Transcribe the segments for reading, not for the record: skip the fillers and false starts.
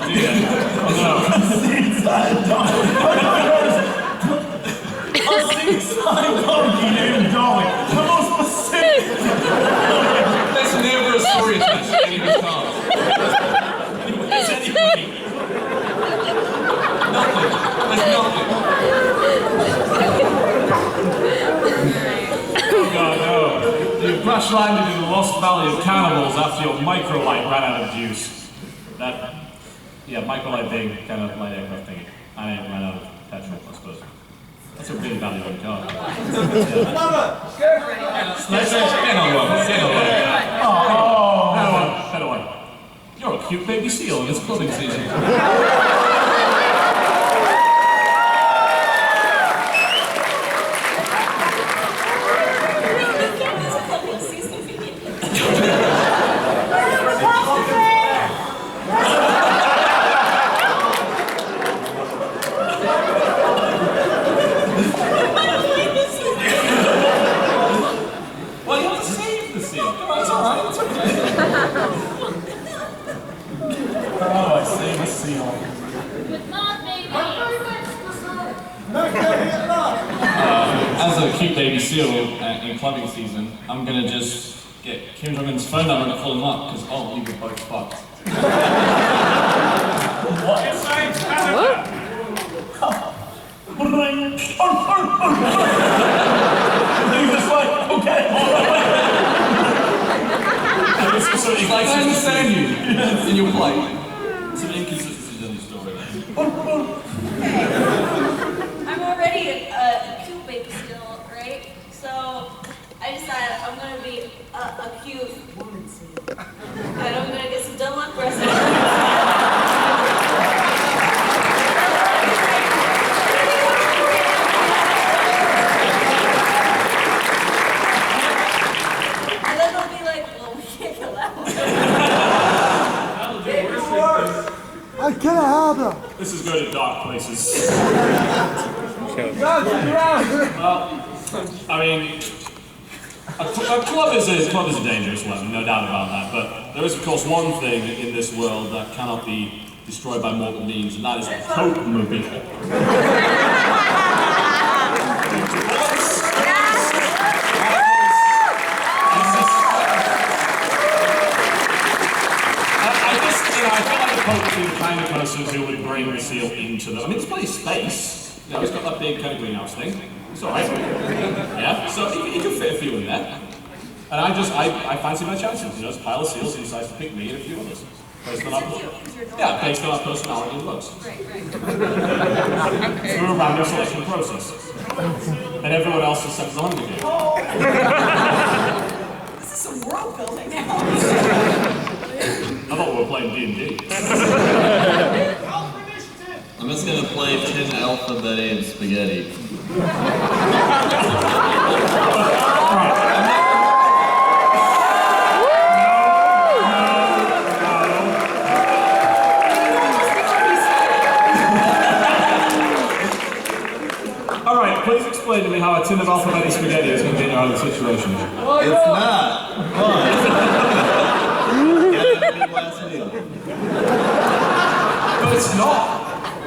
Oh no. Seaside donkey. A seaside donkey named Dolly. The most specific. There's never a story attached to any of his cars. Is anybody? Nothing. There's nothing. Oh god, no. You crash landed in the Lost Valley of Cannibals after your microlight ran out of juice. Microlight being kind of light aircraft thingy. And it ran out of petrol, I suppose. That's a really valuable car. Get on one. Head away. You're a cute baby seal and it's clothing season. Well, you have to save the seal. It's alright, it's okay. Oh, I save a seal. Good night, baby. As a cute baby seal in clubbing season, I'm gonna just get Kim Jong-un's phone number and call him up, because I'll leave you both fucked. What? He was like, okay, alright. So he likes to understand you in your plight. Some inconsistencies in the story. I'm already a cute baby still, right? So I decided I'm gonna be a cute woman seal. And I'm gonna get some Dunlop breasts. I can't have them. This is going to dark places. Well, I mean, a club is a dangerous weapon, no doubt about that. But there is, of course, one thing in this world that cannot be destroyed by mortal means, and that is a Coke mobile. I feel like the Pope would be the kind of person who would bring the seal into the... I mean, there's plenty of space. You know, he's got that big kind of greenhouse thing. It's alright. Yeah, so he can fit a few in there. And I fancy my chances. You know, there's a pile of seals, he decides to pick me and a few others. Based on our personality and looks. Through a random selection process. And everyone else accepts the Hunger Games. This is some world building now. I thought we were playing D&D. I'm just gonna play tin alphabet and spaghetti. Alright, please explain to me how a tin of alphabet spaghetti is going to get you out of the situation. It's not. But it's not.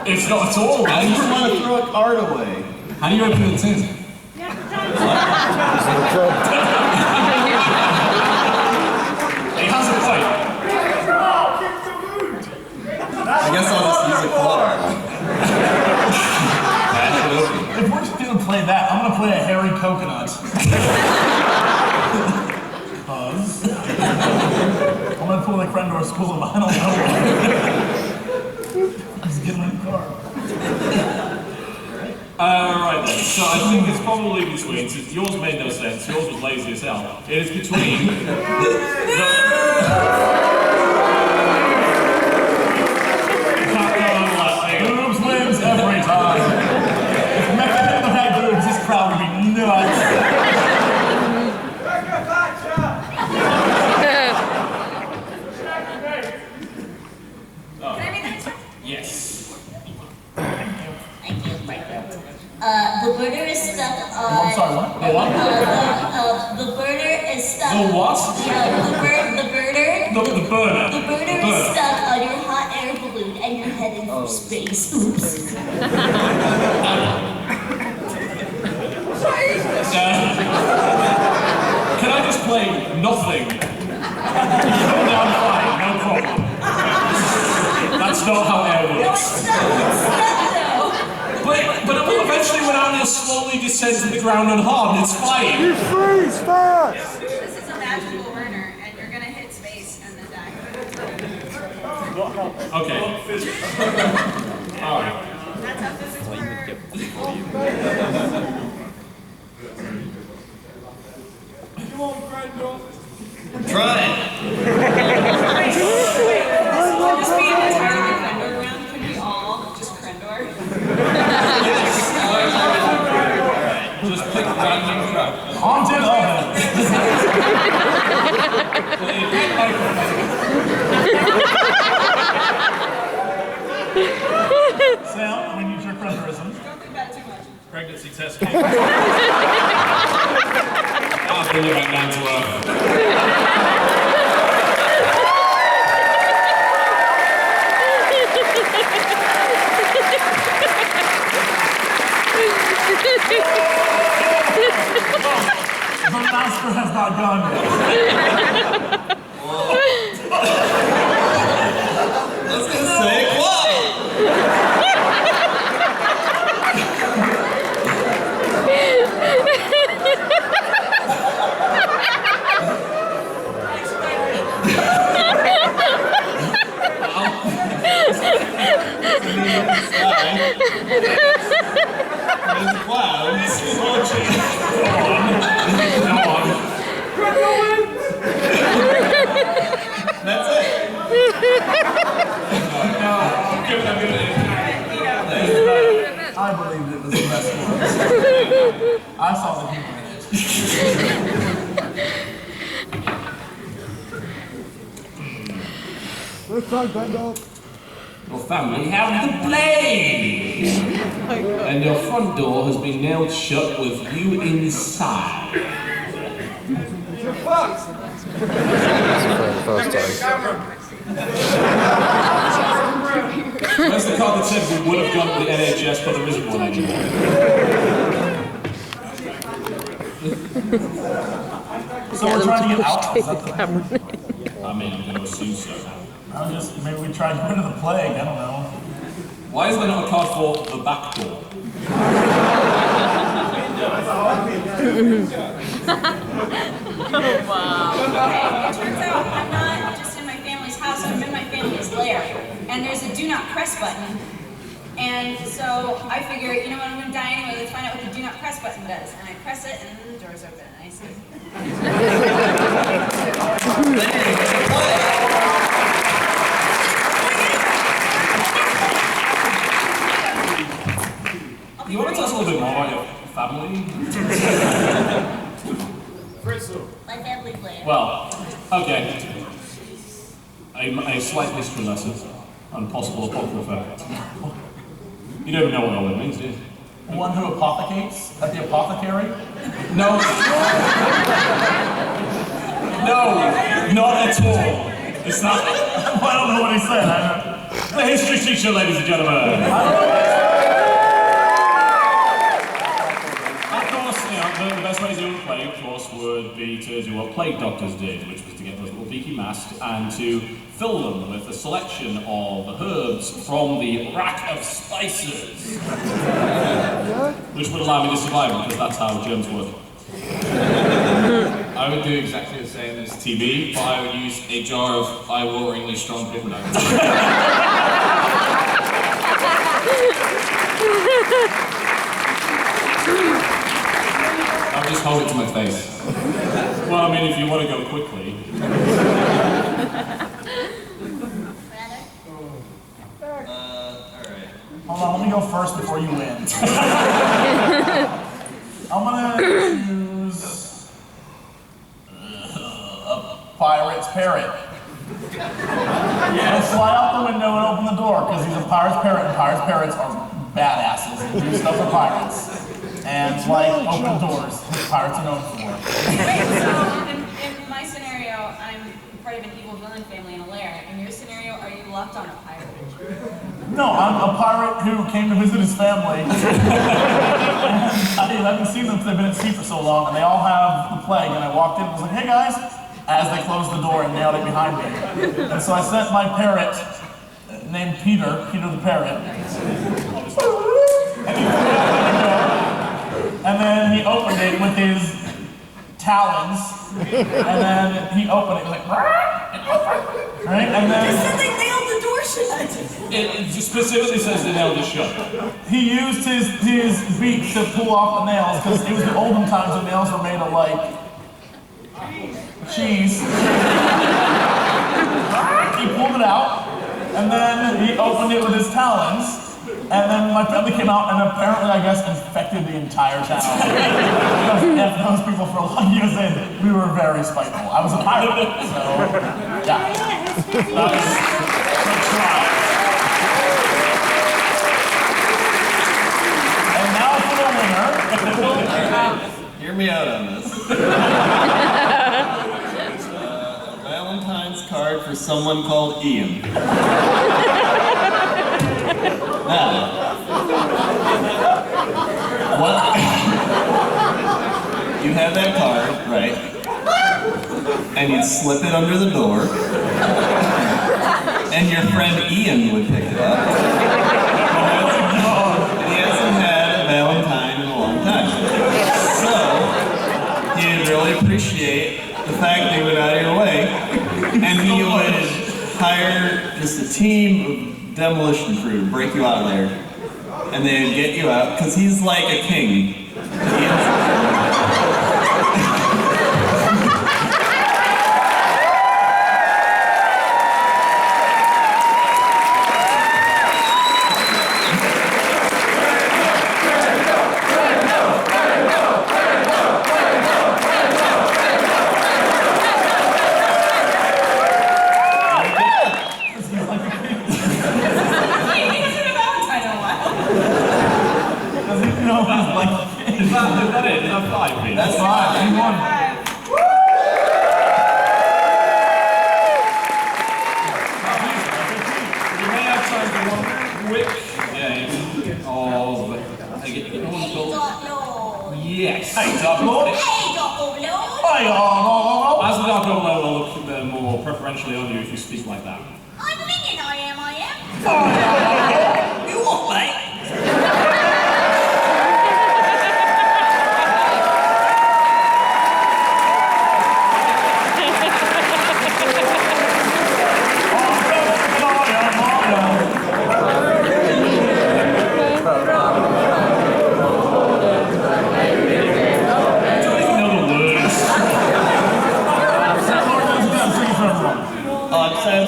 It's not at all. I just want to throw a card away. How do you open the tin? He has a point. I guess I'll just use a card. If we're just gonna play that, I'm gonna play a hairy coconut. Buzz. I'm gonna pull the Crendor school of I don't know. Just get him in the car. Right then. So I think it's probably between, since yours made no sense, yours was lazy as hell. It is between Boobs wins every time. If Mecca didn't have boobs, this crowd would be nuts. yes. The burner is stuck on... I'm sorry, what? The what? The burner is stuck... The what? Yeah, the burner... The burner. The burner is stuck on your hot air balloon. exploded and you're heading for space. Oops. Can I just play nothing? Come down fine, no problem. That's not how air No, works. it's not though. But it will eventually, when Anya slowly descends to the ground unharmed, it's fine. You freeze fast! This is a magical burner, and you're gonna hit space and then die. Okay. Alright. That's how physics works. Come on, Crendor. Try it. Just being entirely Crendor around, can we all just Crendor? Just pick random crap. Haunted oven. Sam, we need your Crendorism. Don't think about it too much. Pregnancy test kit. I'll bring you back down to earth. The master has not gone yet. I was gonna say, wow! There's clouds. That's it. I believed it was the best one. I saw the humor in it. Let's try Crendor. Your family have the plague! And your front door has been nailed shut with you inside. You're fucked! Where's the card that said we would have gone to the NHS, but there isn't one anymore? So we're trying to get out. Is that the... I mean, I'm going to assume so. Maybe we tried to get rid of the plague. I don't know. Why is there not a card for the back door? Okay, it turns out I'm not just in my family's house, I'm in my family's lair. And there's a do not press button. And so I figure, you know what, I'm gonna die anyway, let's find out what the do not press button does. And I press it and then the door's open and I see. You want to tell us a little bit more about your family? My family's lair. Well, okay. A slight history lesson on possible apocrypha. You don't even know what all that means, do you? One who apothecates at the apothecary? No. No, not at all. It's not. I don't know what he said. The history teacher, ladies and gentlemen. Of course, you know, the best way to do a plague, of course, would be to do what plague doctors did, which was to get those little beaky masks and to fill them with a selection of herbs from the rack of spices, which would allow me to survive because that's how germs work. I would do exactly the same as TB, but I would use a jar of eye-wateringly strong peppermint. I'll just hold it to my face. Well, I mean, if you want to go quickly. Alright. Hold on, let me go first before you win. I'm gonna choose a pirate's parrot. Yeah, slide out the window and open the door because he's a pirate's parrot, and pirate's parrots are badasses and do stuff for pirates. And like open doors, which pirates are known for. Wait, so in my scenario, I'm part of an evil villain family in a lair. In your scenario, are you locked on a pirate? No, I'm a pirate who came to visit his family. And I haven't seen them because they've been at sea for so long, and they all have the plague. And I walked in and was like, "Hey guys," as they closed the door and nailed it behind me. And so I sent my parrot, named Peter the parrot. And then he opened it with his talons. And then he opened it like, right? And then they nailed the door shut. It specifically says the nail is shut. he used his beak to pull off the nails because it was the olden times when nails were made of like cheese. He pulled it out, and then he opened it with his talons. And then my family came out and apparently, I guess, infected the entire town. Because after those people for a long years in, we were very spiteful. I was a pirate, so yeah. That was a try. And now for the winner. Hear me out on this. It's a Valentine's card for someone called Ian. Now, what? You have that card, right? And you'd slip it under the door, and your friend Ian would pick it up. And he hasn't had a Valentine in a long time. So, he'd really appreciate the fact that you went out of your way, and he would hire just a team of demolition crew to break you out of there, and they would get you out because he's like a king. Is that it? Is that 5 feet? That's fine. You won. You may have time for one quick game of... Yes. Hey, Dark Lord. Hey, Doc Overlord. Hey, As the Dark Overlord will look more preferentially on you if you speak like that. I'm minion, I am. You what, mate?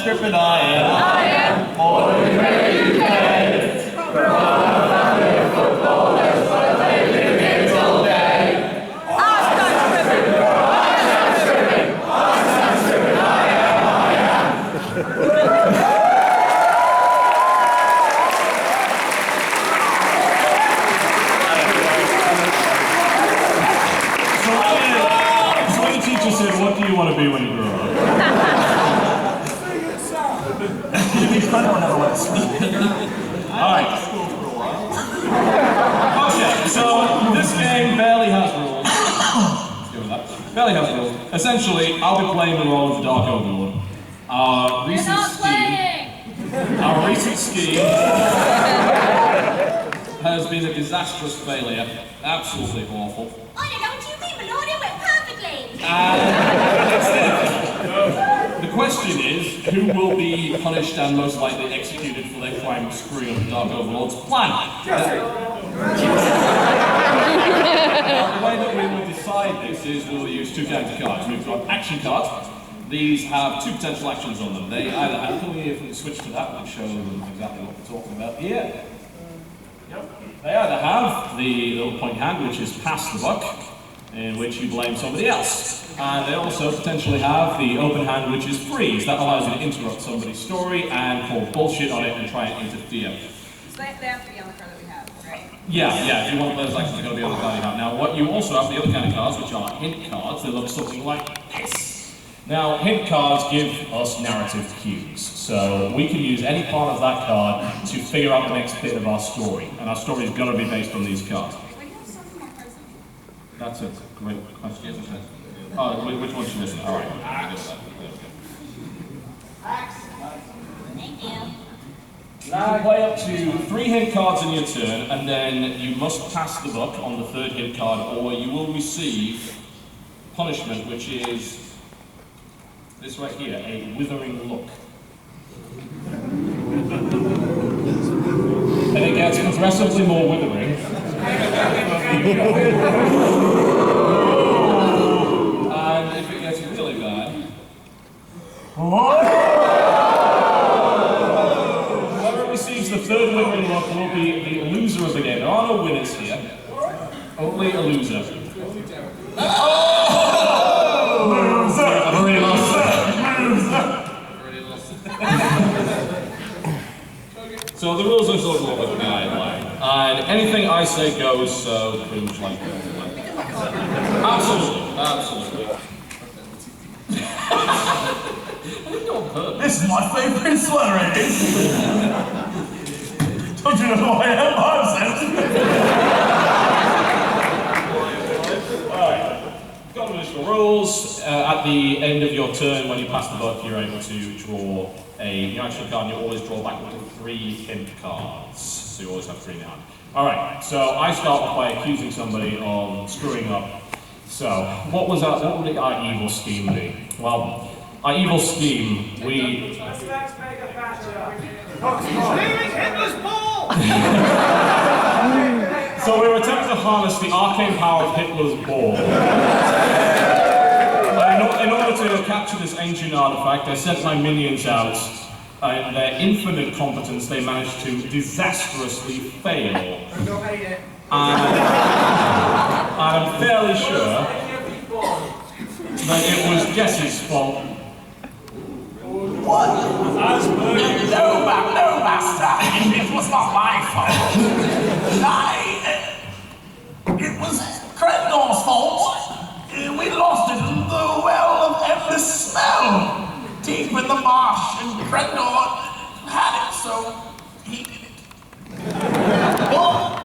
Strippin, I am. Born and raised in UK. From a family of footballers, but they live here till day. CoxCon Strippin, I am. So when the teacher said, "What do you want to be when you grow up?" Crendor never went to school. Alright. Okay, so this game barely has rules. Let's go with that. Barely has rules. Essentially, I'll be playing the role of the Dark Overlord. Our recent scheme has been a disastrous failure. Absolutely awful. I don't know what you mean, my lord. It went perfectly. The question is, who will be punished and most likely executed for their crime of screwing up the Dark Overlord's plan? The way that we will decide this is we'll use 2 character cards. We've got action cards. These have 2 potential actions on them. They either have, can we switch to that and show them exactly what we're talking about here? They either have the little point hand, which is pass the buck, in which you blame somebody else. And they also potentially have the open hand, which is freeze. That allows you to interrupt somebody's story and call bullshit on it and try and interfere. So they have to be on the card that we have, right? Yeah, if you want those actions, they're going to be on the card you have. Now, what you also have, the other kind of cards, which are hint cards, they look something like this. Now, hint cards give us narrative cues, so we can use any part of that card to figure out the next bit of our story, and our story is going to be based on these cards. That's a great question. Oh, which one's you missing? All right. Thank you. Now you play up to 3 hint cards in your turn, and then you must pass the buck on the 3rd hint card, or you will receive punishment, which is this right here, a withering look. And it gets progressively more withering. And if it gets really bad, whoever receives the 3rd withering look will be the loser of the game. There are no winners here, only a loser. I've already lost. So the rules are sort of what a guideline, and anything I say goes. So pretty much like that. Absolutely. This is my favorite sweater, it is. Don't you know who I am? I'm Combination rules. At the end of your turn, when you pass the buck, you're able to draw your action card, and you always draw back up to 3 hint cards. So you always have 3 now. Alright, so I start off by accusing somebody of screwing up. So, what would our evil scheme be? Well, our evil scheme, we... So we were attempting to harness the arcane power of Hitler's ball. In order to capture this ancient artifact, I sent my minions out, and in their infinite competence, they managed to disastrously fail. And I'm fairly sure that it was Jesse's fault. What? No, master. It was not my fault. It was Crendor's fault. We lost it in the well of endless smell, deep in the marsh, and Crendor had it, so he